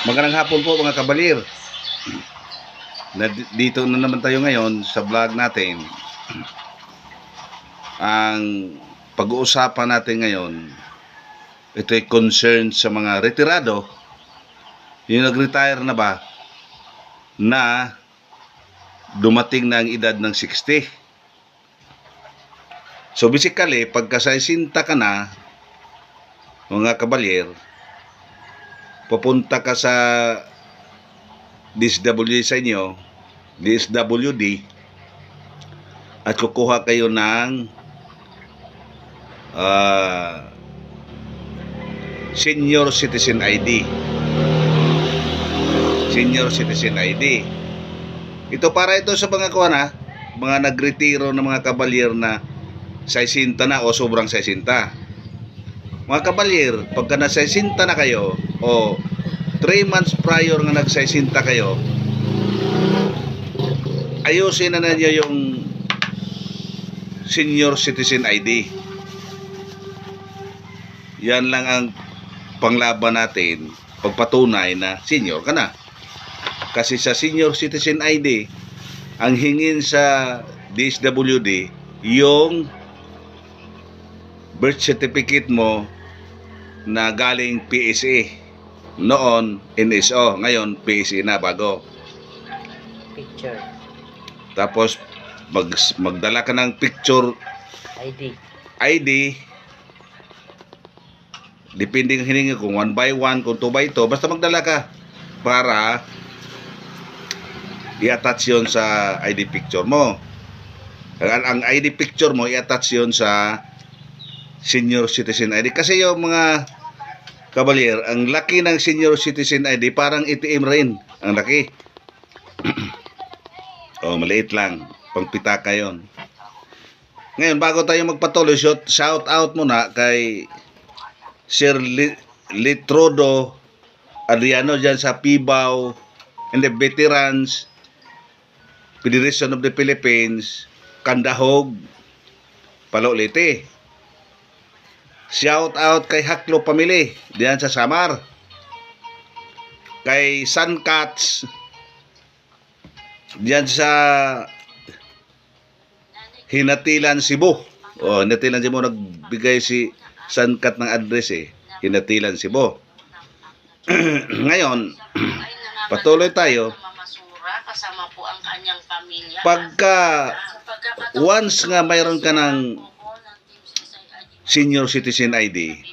Magandang hapon po mga kabalir. Dito na naman tayo ngayon sa vlog natin. Ang pag-uusapan natin ngayon, ito ay concern sa mga retirado, yung nag-retire na ba, na dumating na ang edad ng 60. So basically, pagka 60 ka na, mga kabalir, pupunta ka sa DSWD sa inyo, DSWD, at kukuha kayo ng Senior Citizen ID. Senior Citizen ID. Ito para ito sa mga mga nagretiro ng mga kabalir na 60 na o sobrang 60. Mga kabalir, pagka na 60 na kayo o 3 months prior nga nag-60 kayo, ayusin na ninyo yung Senior Citizen ID. Yan lang ang panglaban natin pagpatunay na senior ka na. Kasi sa Senior Citizen ID, ang hingin sa DSWD yung birth certificate mo na galing PSA. Noon NSO, ngayon PSA na bago. Picture. Tapos magdala ka ng picture ID. Depende ng hiningi kung 1 by 1, kung 2 by 2, basta magdala ka para i-attach yun sa ID picture mo. Ang ID picture mo i-attach yun sa Senior Citizen ID. Kasi yung mga kabalir, ang laki ng Senior Citizen ID parang ATM rin. Ang laki. O, maliit lang. Pangpitaka yun. Ngayon, bago tayo magpatuloy, shout out muna kay Sir Litrodo Adriano dyan sa Pibao and the Veterans Federation of the Philippines, Kandahog, Palolete. Shout out kay Haklo Family diyan sa Samar. Kay Suncats diyan sa Hinatilan, Cebu. Oh, Hinatilan, Cebu, nagbigay si Suncat ng address Hinatilan, Cebu. Ngayon, patuloy tayo. Kasama po ang kanyang pamilya. Pagka once nga mayroon ka ng Senior Citizen ID,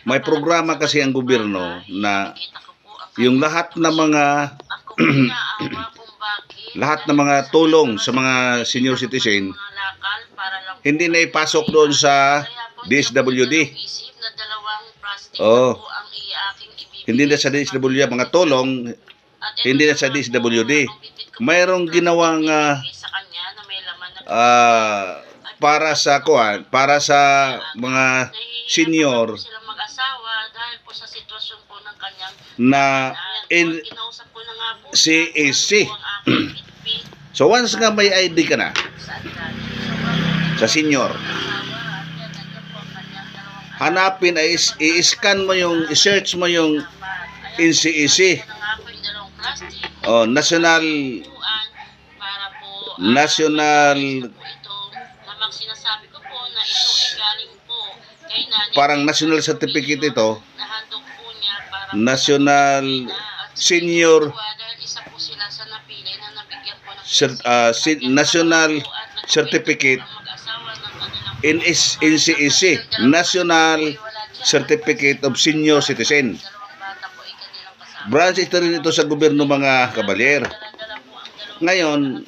may programa kasi ang gobyerno na yung lahat ng mga tulong sa mga senior citizen hindi na ipasok doon sa DSWD. Oh, hindi na sa DSWD mga tulong, hindi na sa DSWD. Mayroong ginawang para sa mga senior na in CAC. So once nga may ID ka na sa senior, hanapin ay i-scan mo yung, i-search mo yung NCEC. Oh, National parang national certificate ito, National Senior National Certificate in NCEC, National Certificate of Senior Citizen. Branch ito rin ito sa gobyerno mga kabalir. Ngayon,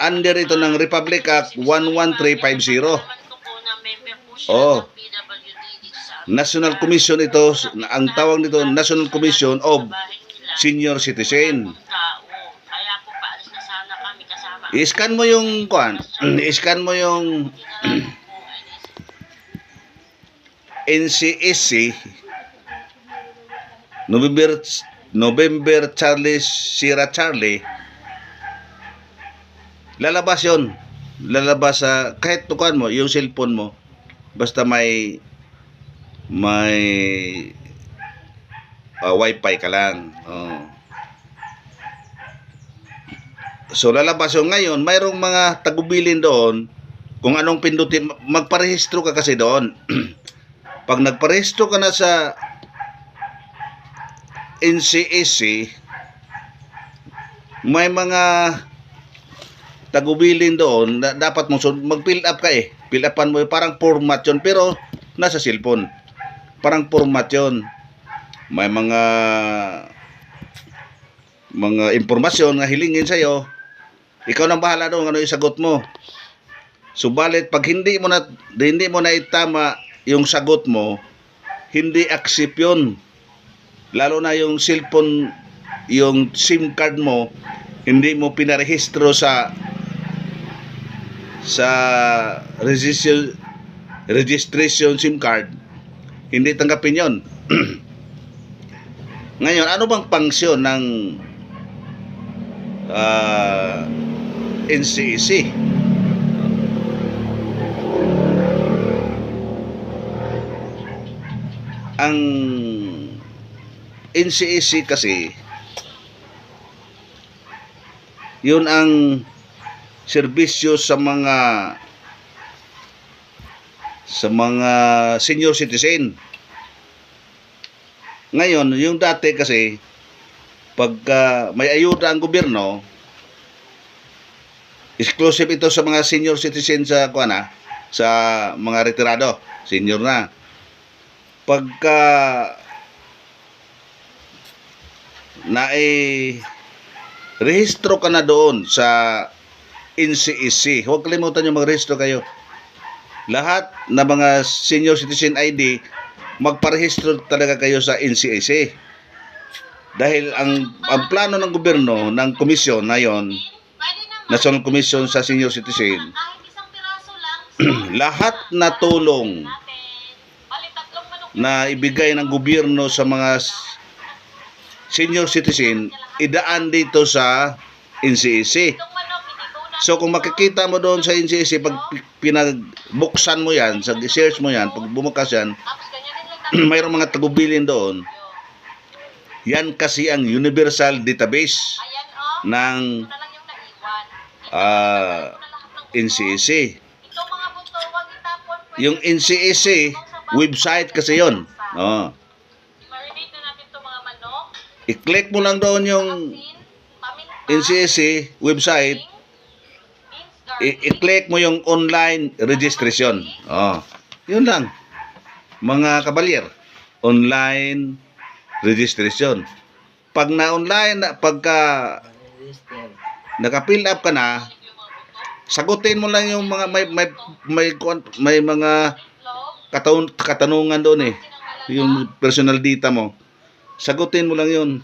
under ito ng Republic Act 11350. Oh, National Commission ito, ang tawag nito National Commission of Senior Citizen. I-scan mo yung i-scan mo yung NCSC, November Charlie Sierra Charlie. Lalabas yun. Lalabas sa kahit tukan mo yung cellphone mo, basta may wifi ka lang. So lalabas yung ngayon, mayroong mga tagubilin doon kung anong pindutin. Magparehistro ka kasi doon. Pag nagparehistro ka na sa NCEC, may mga tagubilin doon na dapat mo mag-fill up ka eh. Fill upan mo, parang format yun, pero nasa cellphone. Parang format yun. May mga impormasyon na hilingin sa'yo. Ikaw nang bahala doon, ano yung sagot mo. Subalit, pag hindi mo na itama yung sagot mo, hindi accept yun. Lalo na yung cellphone, yung SIM card mo, hindi mo pinarehistro sa registration SIM card, hindi tanggapin yon. Ngayon, ano bang pangsyon ng NCEC? Ang NCEC kasi, yun ang serbisyo sa mga senior citizen. Ngayon, yung dati kasi, pagka may ayuda ang gobyerno, exclusive ito sa mga senior citizen sa sa mga retirado, senior na. Pagka rehistro ka na doon sa NCEC, huwag kalimutan yung magrehistro kayo. Lahat na mga senior citizen ID, magparehistro talaga kayo sa NCEC. Dahil ang plano ng gobyerno, ng komisyon na yon, National Commission sa Senior Citizen, lahat na tulong na ibigay ng gobyerno sa mga senior citizen, idaan dito sa NCEC. So kung makikita mo doon sa NCEC, pag pinagbuksan mo yan, sa search mo yan, pag bumukas yan, mayroong mga tagubilin doon. Yan kasi ang universal database ng NCEC. Yung NCEC website kasi yon. I-click mo lang doon yung NCEC website. I-click mo yung online registration. Yun lang. Mga kabalyer, online registration. Pag na-online, pagka naka-fill up ka na, sagutin mo lang yung mga may mga katanungan doon eh. Yung personal data mo. Sagutin mo lang yun.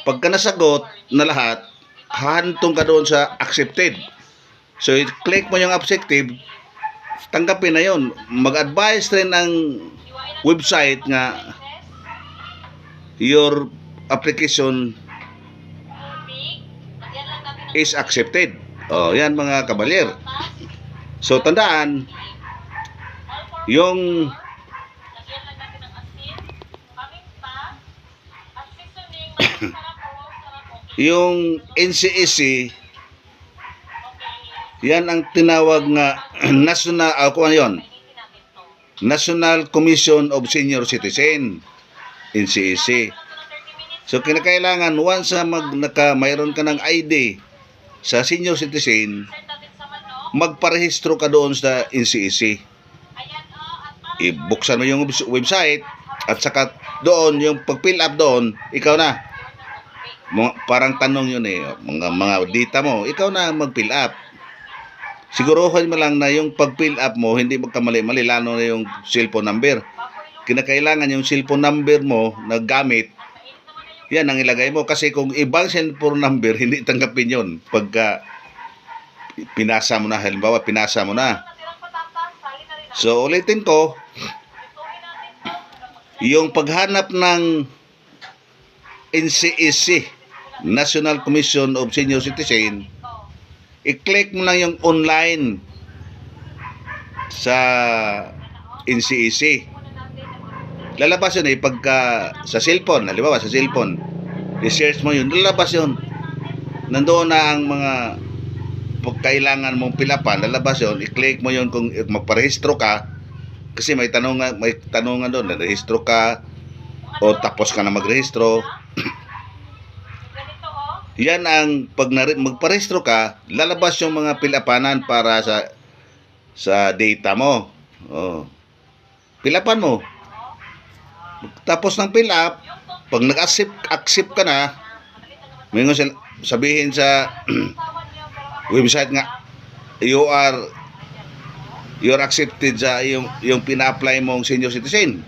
Pagka nasagot na lahat, hahantong ka doon sa accepted. So, i-click mo yung accepted, tanggapin na yun. Mag-advise rin ng website nga your application is accepted. Yan mga kabalyer. So, tandaan, yung yung NCEC, yan ang tinawag nga National Commission of Senior Citizen, NCEC. So kinakailangan once mayroon ka ng ID sa senior citizen, magparehistro ka doon sa NCEC. Ibuksan mo yung website at saka doon yung pag-fill up doon, ikaw na. Parang tanong yun eh, mga data mo, ikaw na mag-fill up. Siguruhin mo lang na yung pag-fill up mo, hindi magkamali-mali, lalo na yung cellphone number. Kinakailangan yung cellphone number mo na gamit, yan ang ilagay mo. Kasi kung ibang cellphone number, hindi tanggapin yun. Pagka pinasa mo na, halimbawa, pinasa mo na. So, ulitin ko, yung paghanap ng NCEC, National Commission of Senior Citizen, i-click mo lang yung online sa NCEC. lalabas yun pagka sa cellphone, halimbawa sa cellphone, i-search mo yun, lalabas yun. Nandoon na ang mga pagkailangan mong pilapan, lalabas yun, i-click mo yun kung magparehistro ka, kasi may tanungan doon, narehistro ka, o tapos ka na magrehistro. Yan ang, pag magparehistro ka, lalabas yung mga pilapanan para sa data mo. Oh. Pilapan mo. Tapos ng fill up, pag nag-accept ka na, may sabihin sa website nga, you are accepted sa yung pina-apply mong senior citizen.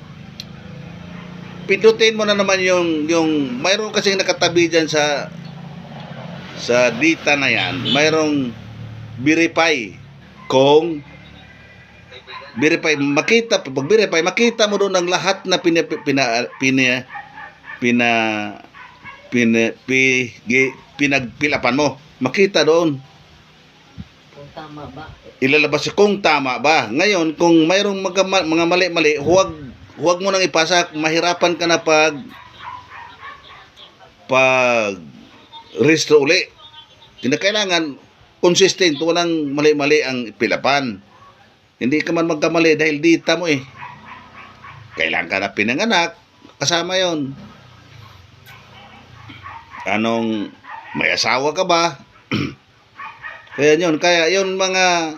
Pindutin mo na naman yung mayroon kasing nakatabi dyan sa data na yan, mayroong verify. Kung verify, pag verify, makita mo doon ang lahat na pinagpilapan mo. Makita doon. Kung tama ba? Ilalabas kung tama ba. Ngayon, kung mayroong mga mali-mali, huwag mo nang ipasa. Mahirapan ka na pag rehistro uli. Kinakailangan consistent, walang mali-mali ang pilapan. Hindi ka man magkamali dahil dita mo eh. Kailan ka na pinanganak, kasama yon. Anong, may asawa ka ba? Kaya yun mga,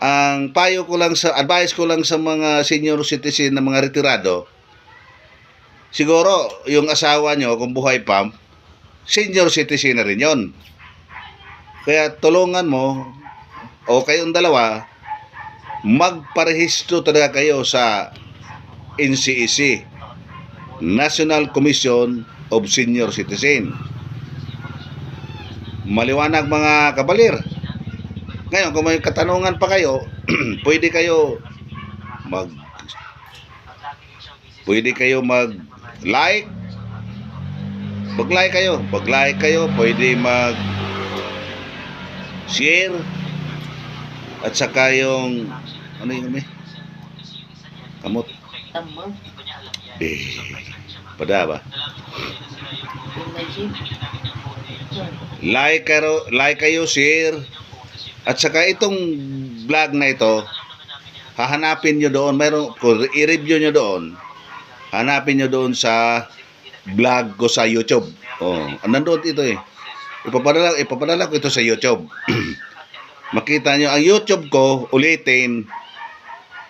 ang payo ko lang advice ko lang sa mga senior citizen na mga retirado, siguro yung asawa nyo kung buhay pa, senior citizen na rin yun. Kaya tulungan mo, o kayong dalawa, magparehistro talaga kayo sa NCEC, National Commission of Senior Citizen. Maliwanag mga kabalir. Ngayon, kung may katanungan pa kayo, pwede kayo mag-like. Mag-like kayo, pwede mag-share. At saka yung ano yun kamot. Tama. Pada ba? Like kayo, share. At saka itong vlog na ito, hahanapin nyo doon, kung i-review nyo doon, hanapin nyo doon sa vlog ko sa YouTube. Oh, nandun ito eh. Ipapadala ko ito sa YouTube. Makita nyo ang YouTube ko, ulitin,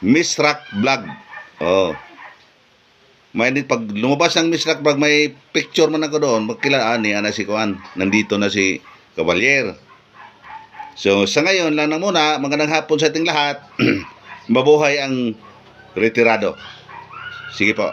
Miss Rock Vlog. Oh. Pag lumabas ang Miss Rock Vlog, may picture man ako doon, magkilaan ni si Kuan. Nandito na si Cavalier. So, sa ngayon lang na muna, magandang hapon sa ating lahat. Mabuhay ang retirado. Sige po.